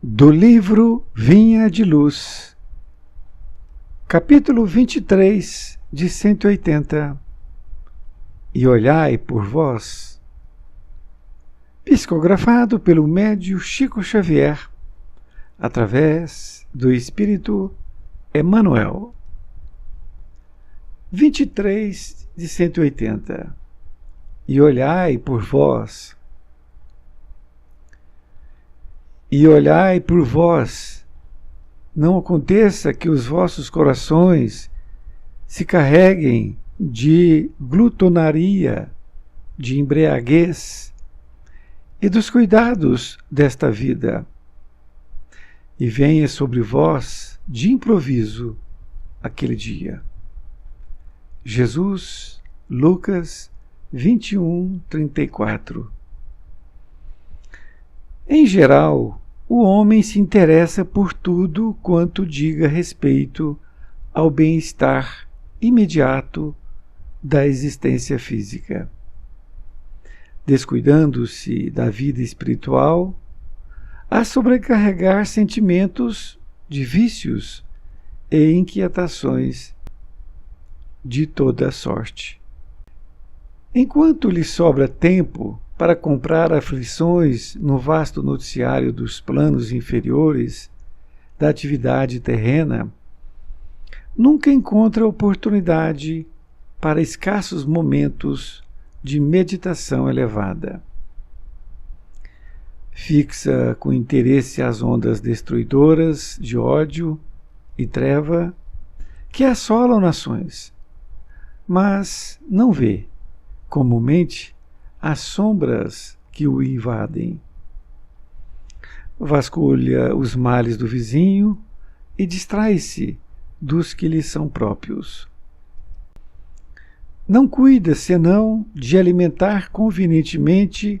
Do livro Vinha de Luz, capítulo 23 de 180. E olhai por vós. Psicografado pelo médio Chico Xavier, através do Espírito Emmanuel. 23 de 180. E olhai por vós. E olhai por vós, não aconteça que os vossos corações se carreguem de glutonaria, de embriaguez e dos cuidados desta vida, e venha sobre vós de improviso aquele dia. Jesus, Lucas 21:34. Em geral, o homem se interessa por tudo quanto diga respeito ao bem-estar imediato da existência física, descuidando-se da vida espiritual, a sobrecarregar sentimentos de vícios e inquietações de toda sorte. Enquanto lhe sobra tempo para comprar aflições no vasto noticiário dos planos inferiores da atividade terrena, nunca encontra oportunidade para escassos momentos de meditação elevada. Fixa com interesse as ondas destruidoras de ódio e treva que assolam nações, mas não vê, comumente, as sombras que o invadem. Vasculha os males do vizinho e distrai-se dos que lhe são próprios. Não cuida senão de alimentar convenientemente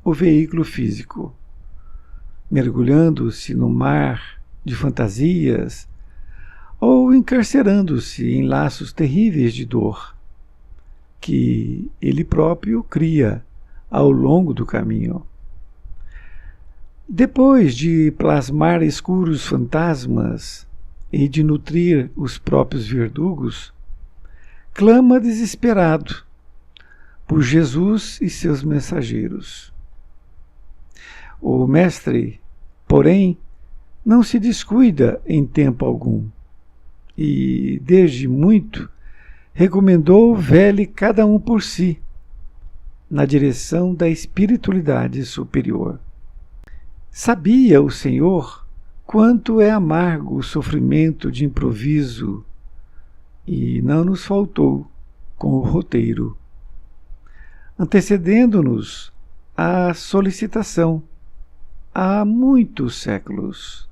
o veículo físico, mergulhando-se no mar de fantasias ou encarcerando-se em laços terríveis de dor, que ele próprio cria ao longo do caminho. Depois de plasmar escuros fantasmas e de nutrir os próprios verdugos, clama desesperado por Jesus e seus mensageiros. O mestre, porém, não se descuida em tempo algum e, desde muito, recomendou vele cada um por si, na direção da espiritualidade superior. Sabia o Senhor quanto é amargo o sofrimento de improviso e não nos faltou com o roteiro, antecedendo-nos a solicitação há muitos séculos.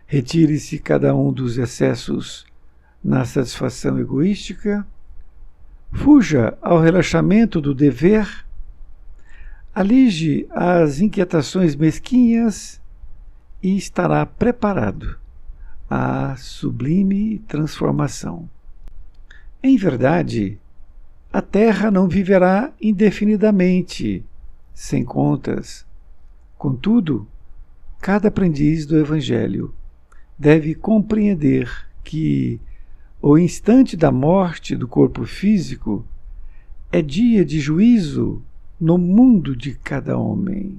Retire-se cada um dos excessos na satisfação egoística, fuja ao relaxamento do dever, alige as inquietações mesquinhas e estará preparado à sublime transformação. Em verdade, a terra não viverá indefinidamente, sem contas. Contudo, cada aprendiz do Evangelho deve compreender que o instante da morte do corpo físico é dia de juízo no mundo de cada homem.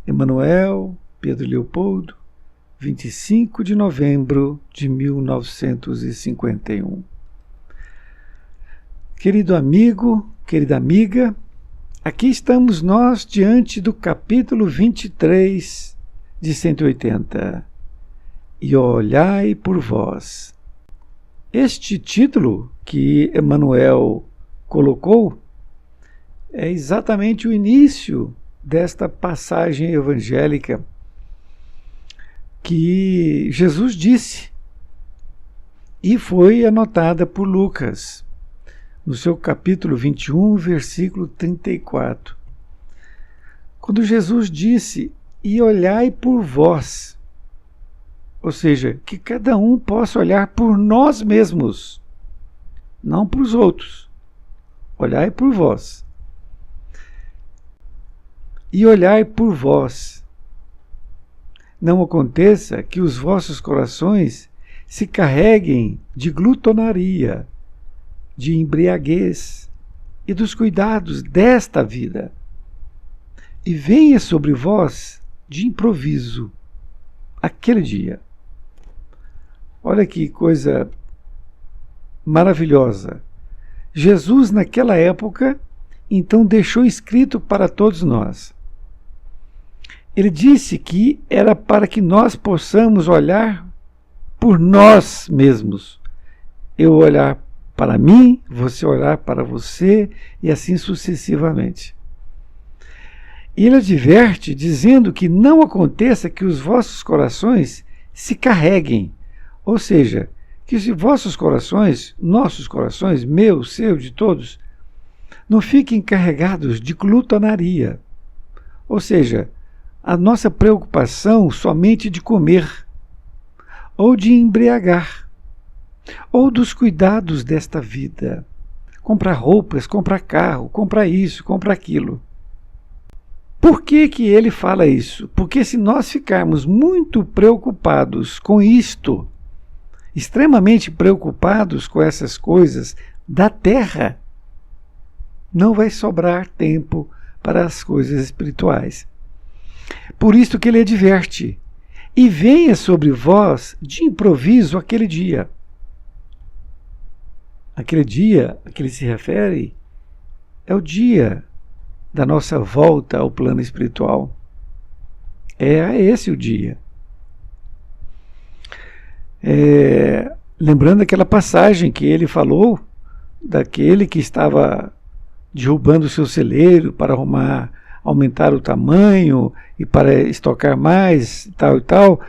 Emmanuel, Pedro Leopoldo, 25 de novembro de 1951. Querido amigo, querida amiga, aqui estamos nós diante do capítulo 23 de 180. E olhai por vós. Este título que Emmanuel colocou é exatamente o início desta passagem evangélica que Jesus disse e foi anotada por Lucas, no seu capítulo 21, versículo 34. Quando Jesus disse, e olhai por vós, ou seja, que cada um possa olhar por nós mesmos, não para os outros. Olhai por vós. e olhai por vós. Não aconteça que os vossos corações se carreguem de glutonaria, de embriaguez e dos cuidados desta vida, e venha sobre vós de improviso aquele dia. Olha que coisa maravilhosa. Jesus, naquela época, então deixou escrito para todos nós. Ele disse que era para que nós possamos olhar por nós mesmos. Eu olhar para mim, você olhar para você, e assim sucessivamente. E ele adverte dizendo que não aconteça que os vossos corações se carreguem, ou seja, que os vossos corações, nossos corações, meu, seu, de todos, não fiquem carregados de glutonaria, ou seja, a nossa preocupação somente de comer, ou de embriagar, ou dos cuidados desta vida, comprar roupas, comprar carro, comprar isso, comprar aquilo. Por que que ele fala isso? Porque se nós ficarmos muito preocupados com isto, extremamente preocupados com essas coisas da terra, não vai sobrar tempo para as coisas espirituais. Por isso que ele adverte: e venha sobre vós de improviso aquele dia. Aquele dia a que ele se refere é o dia da nossa volta ao plano espiritual. É esse o dia. Lembrando aquela passagem que ele falou daquele que estava derrubando o seu celeiro para aumentar o tamanho e para estocar mais, tal e tal.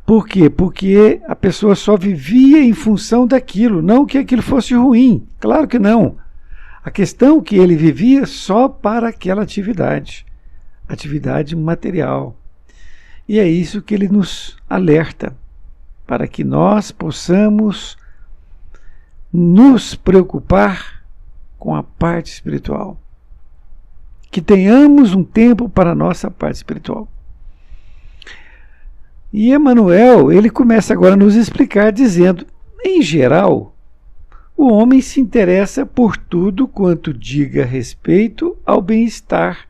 Por quê? Porque a pessoa só vivia em função daquilo, não que aquilo fosse ruim, claro que não. A questão é que ele vivia só para aquela atividade material. E é isso que ele nos alerta, para que nós possamos nos preocupar com a parte espiritual. Que tenhamos um tempo para a nossa parte espiritual. E Emmanuel, ele começa agora a nos explicar dizendo, em geral, o homem se interessa por tudo quanto diga respeito ao bem-estar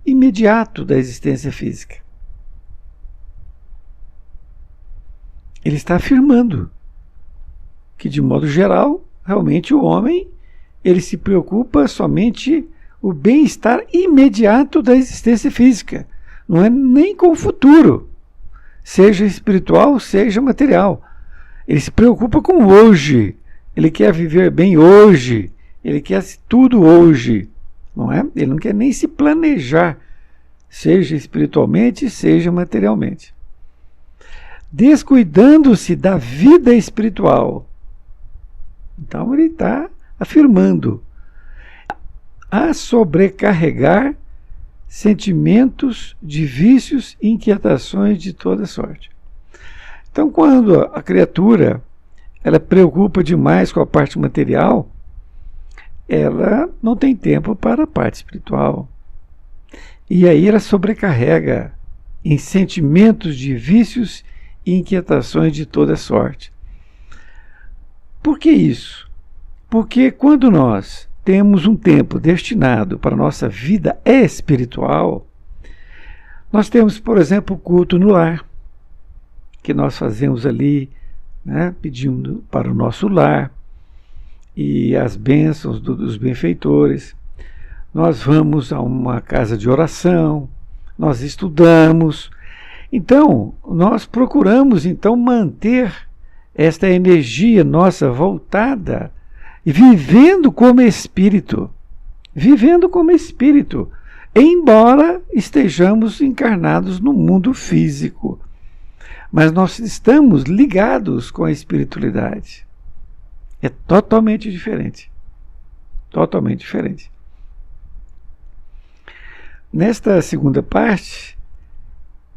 imediato da existência física. Ele está afirmando que, de modo geral, realmente o homem ele se preocupa somente o bem-estar imediato da existência física. Não é nem com o futuro, seja espiritual, seja material. Ele se preocupa com o hoje. Ele quer viver bem hoje. Ele quer tudo hoje. Não é? Ele não quer nem se planejar, seja espiritualmente, seja materialmente. Descuidando-se da vida espiritual. Então ele está afirmando a sobrecarregar sentimentos de vícios e inquietações de toda sorte. Então, quando a criatura ela preocupa demais com a parte material, ela não tem tempo para a parte espiritual. E aí ela sobrecarrega em sentimentos de vícios e inquietações de toda sorte. Por que isso? Porque quando nós temos um tempo destinado para a nossa vida espiritual, nós temos, por exemplo, o culto no lar, que nós fazemos ali, né, pedindo para o nosso lar e as bênçãos dos benfeitores. Nós vamos a uma casa de oração, nós estudamos. Então, nós procuramos então manter esta energia nossa voltada e vivendo como espírito, embora estejamos encarnados no mundo físico, mas nós estamos ligados com a espiritualidade. É totalmente diferente. Totalmente diferente. Nesta segunda parte,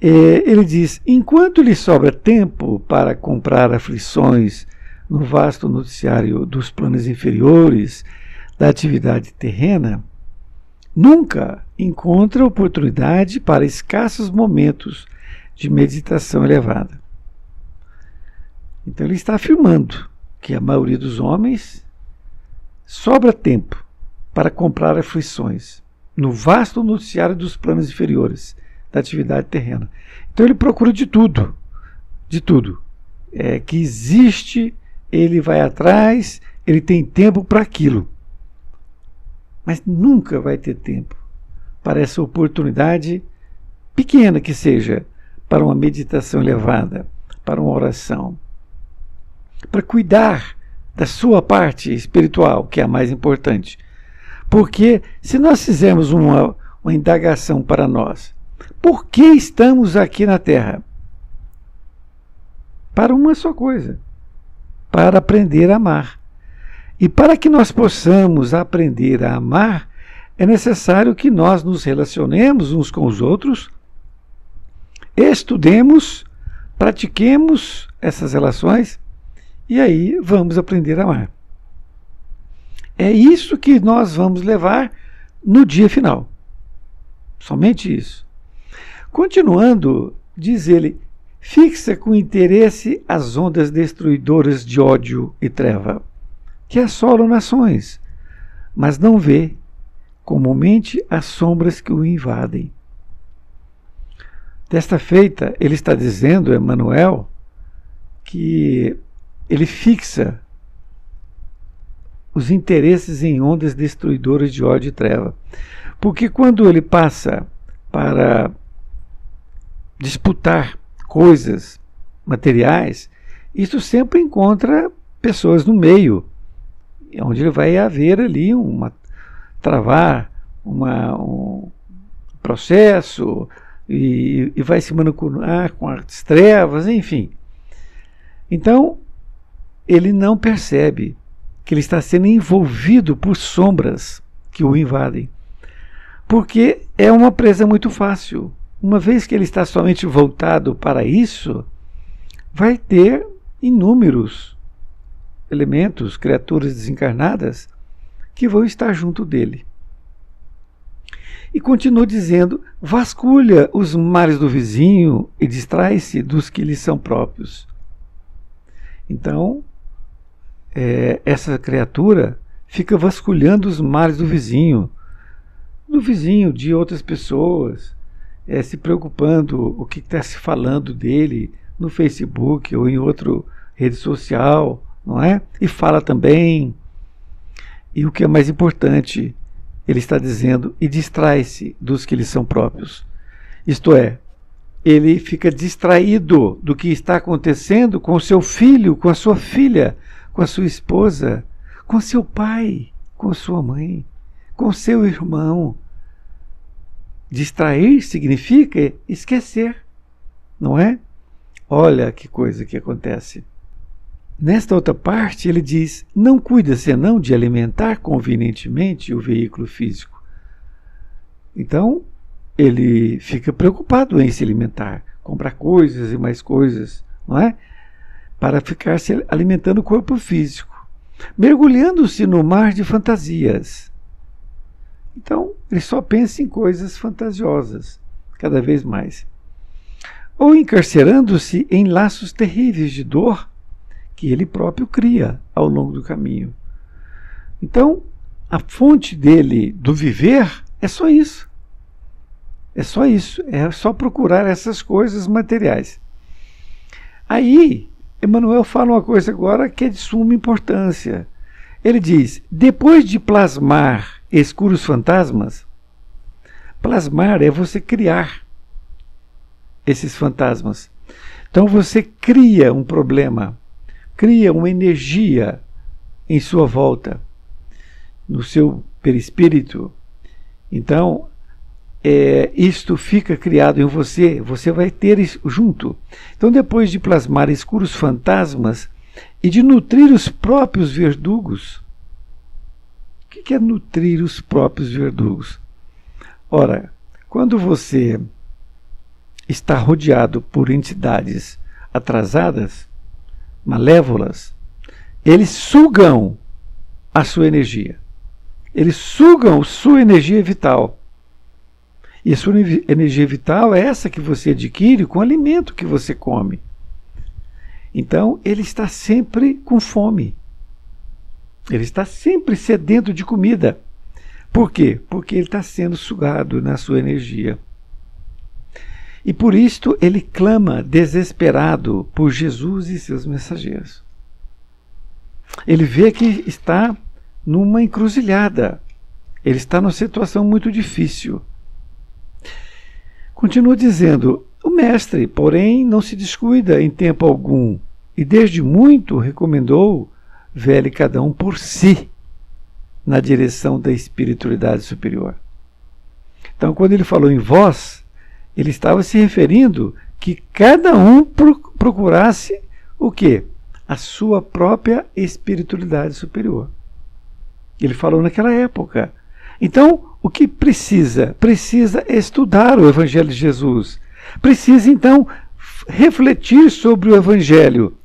ele diz: enquanto lhe sobra tempo para comprar aflições no vasto noticiário dos planos inferiores da atividade terrena, nunca encontra oportunidade para escassos momentos de meditação elevada. Então ele está afirmando que a maioria dos homens sobra tempo para comprar aflições no vasto noticiário dos planos inferiores da atividade terrena. Então ele procura de tudo, que existe, ele vai atrás, ele tem tempo para aquilo, mas nunca vai ter tempo para essa oportunidade pequena que seja, para uma meditação elevada, para uma oração, para cuidar da sua parte espiritual, que é a mais importante. Porque se nós fizermos uma indagação para nós, por que estamos aqui na Terra? Para uma só coisa, para aprender a amar. E para que nós possamos aprender a amar, é necessário que nós nos relacionemos uns com os outros, estudemos, pratiquemos essas relações, e aí vamos aprender a amar. É isso que nós vamos levar no dia final. Somente isso. Continuando, diz ele, fixa com interesse as ondas destruidoras de ódio e treva, que assolam nações, mas não vê comumente as sombras que o invadem. Desta feita, ele está dizendo, Emmanuel, que ele fixa os interesses em ondas destruidoras de ódio e treva. Porque quando ele passa para disputar coisas materiais, isso sempre encontra pessoas no meio, onde ele vai haver ali travar um processo e vai se manipular com as trevas, enfim. Então, ele não percebe que ele está sendo envolvido por sombras que o invadem, porque é uma presa muito fácil. Uma vez que ele está somente voltado para isso, vai ter inúmeros elementos, criaturas desencarnadas, que vão estar junto dele. E continua dizendo, vasculha os mares do vizinho e distrai-se dos que lhe são próprios. Então, essa criatura fica vasculhando os mares do vizinho de outras pessoas, se preocupando o que está se falando dele no Facebook ou em outra rede social, não é? E fala também. E o que é mais importante, ele está dizendo, e distrai-se dos que lhe são próprios. Isto é, ele fica distraído do que está acontecendo com o seu filho, com a sua filha, com a sua esposa, com seu pai, com sua mãe, com seu irmão. Distrair significa esquecer, não é? Olha que coisa que acontece. Nesta outra parte, ele diz, não cuida senão de alimentar convenientemente o veículo físico. Então, ele fica preocupado em se alimentar, comprar coisas e mais coisas, não é? Para ficar se alimentando o corpo físico, mergulhando-se no mar de fantasias. Então, ele só pensa em coisas fantasiosas, cada vez mais. Ou encarcerando-se em laços terríveis de dor que ele próprio cria ao longo do caminho. Então, a fonte dele do viver é só isso. É só isso, é só procurar essas coisas materiais. Aí, Emmanuel fala uma coisa agora que é de suma importância. Ele diz, depois de plasmar escuros fantasmas, plasmar é você criar esses fantasmas. Então você cria um problema, cria uma energia em sua volta, no seu perispírito. Então, isto fica criado em você, você vai ter isso junto. Então, depois de plasmar escuros fantasmas e de nutrir os próprios verdugos. O que é nutrir os próprios verdugos? Ora, quando você está rodeado por entidades atrasadas, malévolas, eles sugam a sua energia. Eles sugam sua energia vital. E a sua energia vital é essa que você adquire com o alimento que você come. Então, ele está sempre com fome. Ele está sempre sedento de comida. Por quê? Porque ele está sendo sugado na sua energia. E por isto ele clama desesperado por Jesus e seus mensageiros. Ele vê que está numa encruzilhada. Ele está numa situação muito difícil. Continua dizendo: o mestre, porém, não se descuida em tempo algum, e desde muito recomendou vele cada um por si, na direção da espiritualidade superior. Então, quando ele falou em vós, ele estava se referindo que cada um procurasse o quê? A sua própria espiritualidade superior. Ele falou naquela época. Então, o que precisa? Precisa estudar o Evangelho de Jesus. Precisa, então, refletir sobre o Evangelho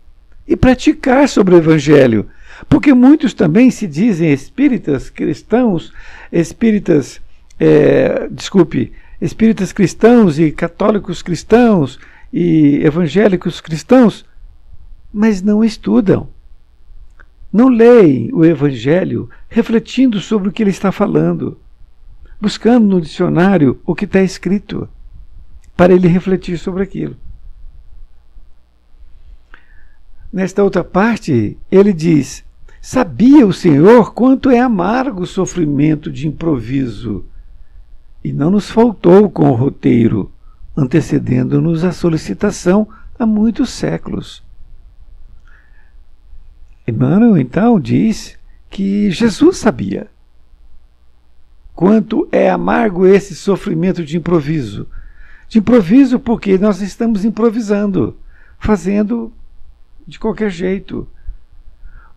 e praticar sobre o Evangelho. Porque muitos também se dizem espíritas cristãos, espíritas cristãos e católicos cristãos e evangélicos cristãos, mas não estudam. Não leem o Evangelho refletindo sobre o que ele está falando, buscando no dicionário o que está escrito, para ele refletir sobre aquilo. Nesta outra parte, ele diz: sabia o Senhor quanto é amargo o sofrimento de improviso, e não nos faltou com o roteiro, antecedendo-nos a solicitação há muitos séculos. Emmanuel, então, diz que Jesus sabia quanto é amargo esse sofrimento de improviso. De improviso porque nós estamos improvisando, fazendo de qualquer jeito.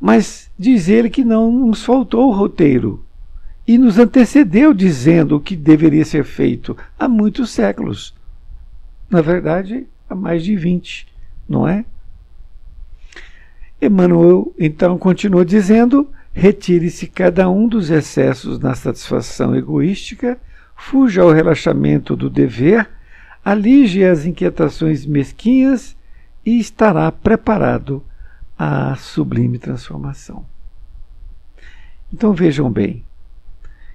Mas diz ele que não nos faltou o roteiro e nos antecedeu dizendo o que deveria ser feito há muitos séculos. Na verdade, há mais de 20, não é? Emmanuel, então, continua dizendo: retire-se cada um dos excessos na satisfação egoística, fuja ao relaxamento do dever, alige as inquietações mesquinhas e estará preparado à sublime transformação. Então vejam bem,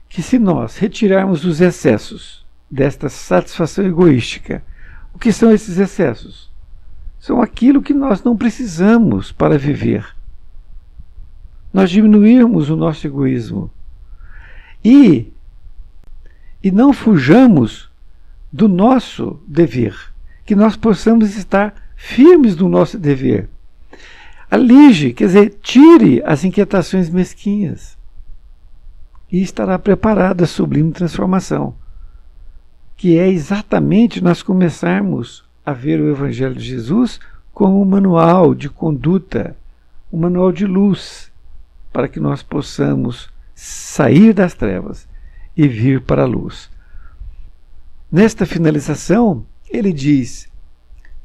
que se nós retirarmos os excessos desta satisfação egoística, o que são esses excessos? São aquilo que nós não precisamos para viver. Nós diminuirmos o nosso egoísmo e não fujamos do nosso dever, que nós possamos estar firmes no nosso dever. Alige, quer dizer, tire as inquietações mesquinhas e estará preparada a sublime transformação, que é exatamente nós começarmos a ver o Evangelho de Jesus como um manual de conduta, um manual de luz, para que nós possamos sair das trevas e vir para a luz. Nesta finalização, ele diz: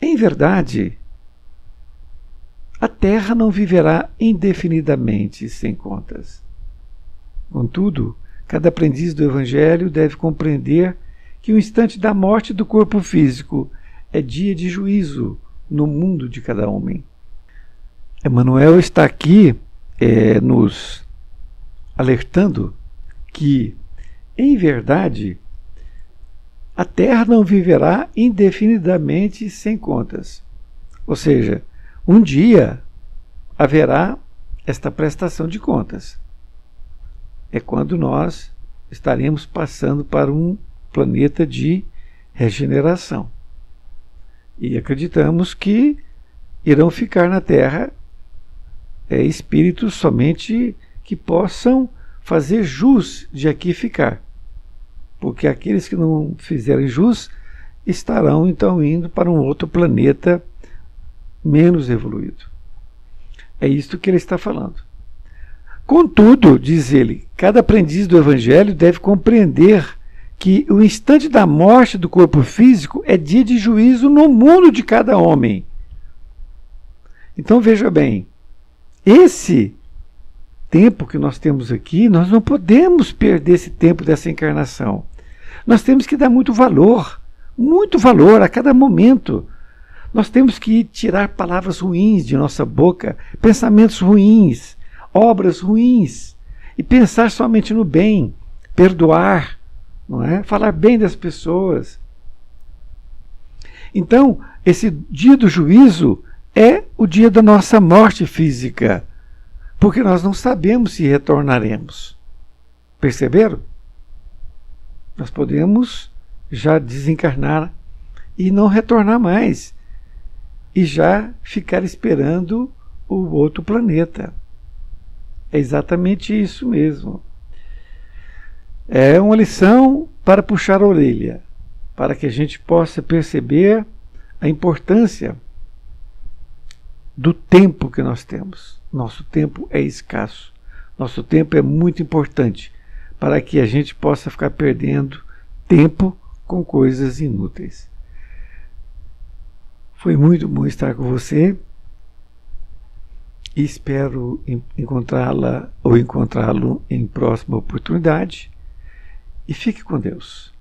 em verdade, a terra não viverá indefinidamente sem contas. Contudo, cada aprendiz do Evangelho deve compreender que o instante da morte do corpo físico é dia de juízo no mundo de cada homem. Emmanuel está aqui nos alertando que, em verdade, a Terra não viverá indefinidamente sem contas. Ou seja, um dia haverá esta prestação de contas. É quando nós estaremos passando para um planeta de regeneração. E acreditamos que irão ficar na Terra espíritos somente que possam fazer jus de aqui ficar. Porque aqueles que não fizerem jus estarão então indo para um outro planeta menos evoluído. É isto que ele está falando. Contudo, diz ele, cada aprendiz do Evangelho deve compreender que o instante da morte do corpo físico é dia de juízo no mundo de cada homem. Então veja bem, esse tempo que nós temos aqui, nós não podemos perder esse tempo dessa encarnação. Nós temos que dar muito valor a cada momento. Nós temos que tirar palavras ruins de nossa boca, pensamentos ruins, obras ruins, e pensar somente no bem, perdoar, não é? Falar bem das pessoas. Então, esse dia do juízo é o dia da nossa morte física, porque nós não sabemos se retornaremos. Perceberam? Nós podemos já desencarnar e não retornar mais, e já ficar esperando o outro planeta. É exatamente isso mesmo. É uma lição para puxar a orelha, para que a gente possa perceber a importância do tempo que nós temos. Nosso tempo é escasso. Nosso tempo é muito importante para que a gente possa ficar perdendo tempo com coisas inúteis. Foi muito bom estar com você e espero encontrá-la ou encontrá-lo em próxima oportunidade. E fique com Deus.